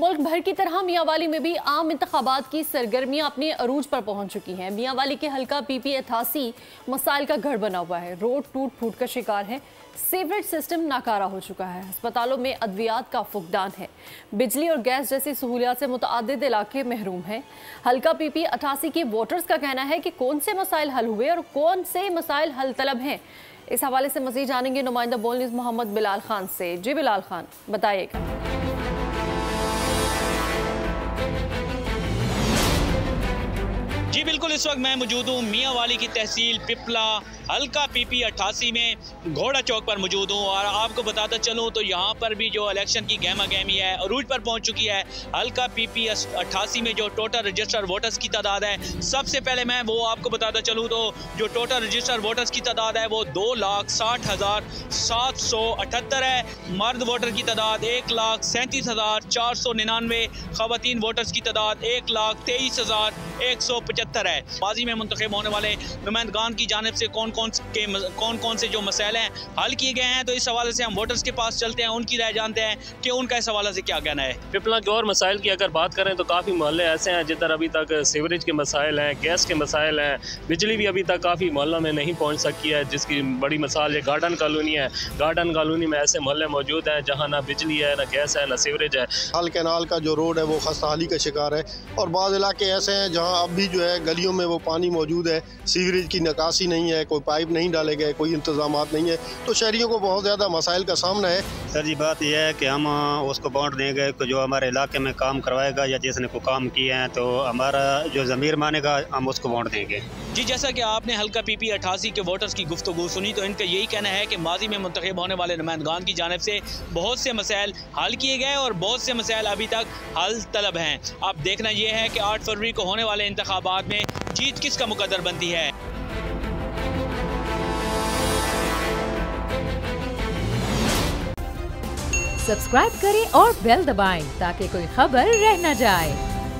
मुल्क भर की तरह मियांवाली में भी आम इंतखाबात की सरगर्मियां अपने अरूज पर पहुंच चुकी हैं। मियांवाली के हल्का PP 88 मसाइल का गढ़ बना हुआ है। रोड टूट फूट का शिकार है, सीवरेज सिस्टम नाकारा हो चुका है, अस्पतालों में अद्वियात का फुकदान है, बिजली और गैस जैसी सहूलियात से मुतअद्दिद इलाके महरूम हैं। हल्का PP 88 के वोटर्स का कहना है कि कौन से मसाइल हल हुए और कौन से मसाइल हल तलब हैं। इस हवाले से मजीद जानेंगे नुमाइंदा बोल न्यूज़ मोहम्मद बिलाल खान से। जी बिलाल खान, बताइएगा। जी बिल्कुल, इस वक्त मैं मौजूद हूँ मियांवाली की तहसील पिपला हल्का PP 88 में घोड़ा चौक पर मौजूद हूँ और आपको बताता चलूँ तो यहाँ पर भी जो इलेक्शन की गहमा गहमी है अरूज पर पहुँच चुकी है। हल्का PP 88 में जो टोटल रजिस्टर्ड वोटर्स की तादाद है, सबसे पहले मैं वो आपको बताता चलूँ तो जो टोटल रजिस्टर्ड वोटर्स की तादाद है वो 2,60,778 है। मर्द वोटर की तादाद 1,37,499, खवातीन वोटर्स की तादाद 1,23,175 है। माजी में मुंतखब होने वाले नुमाइंदगान की जानिब से कौन कौन से जो मसैल हैं हल किए गए हैं, तो इस हवाले से हम वोटर्स के पास चलते हैं, उनकी राय जानते हैं कि उनका इस हवाले से क्या कहना है। पिपला के और मसाइल की अगर बात करें तो काफ़ी मोहल्ले ऐसे हैं जिधर अभी तक सीवरेज के मसाइल हैं, गैस के मसाइल हैं, बिजली भी अभी तक काफ़ी मोहल्लों में नहीं पहुँच सकी है, जिसकी बड़ी मिसाल ये गार्डन कॉलोनी है। गार्डन कॉलोनी में ऐसे मोहल्ले मौजूद हैं जहाँ ना बिजली है, ना गैस है, ना सीवरेज है। हाल कैनाल का जो रोड है वो खस्ताहाली का शिकार है और बाज़ इलाके ऐसे हैं जहाँ अब भी जो है गलियों में वो पानी मौजूद है, सीवरेज की निकासी नहीं है, कोई पाइप नहीं डाले गए, कोई इंतजामात नहीं है, तो शहरियों को बहुत ज़्यादा मसाइल का सामना है। सर जी, बात यह है कि हम उसको वोट देंगे कि जो हमारे इलाके में काम करवाएगा या जिसने को काम किए हैं, तो हमारा जो ज़मीर मानेगा हम उसको वोट देंगे। जी, जैसा कि आपने हल्का PP 88 के वोटर्स की गुफ्तगू सुनी तो इनका यही कहना है कि माजी में मुंतखब होने वाले नुमाइंदगान की जानिब से बहुत से मसाइल हल किए गए और बहुत से मसाइल अभी तक हल तलब हैं। अब देखना यह है कि 8 फरवरी को होने वाले इंतखाबात में जीत किसका मुकद्दर बनती है। सब्सक्राइब करें और बेल दबाएं ताकि कोई खबर रह न जाए।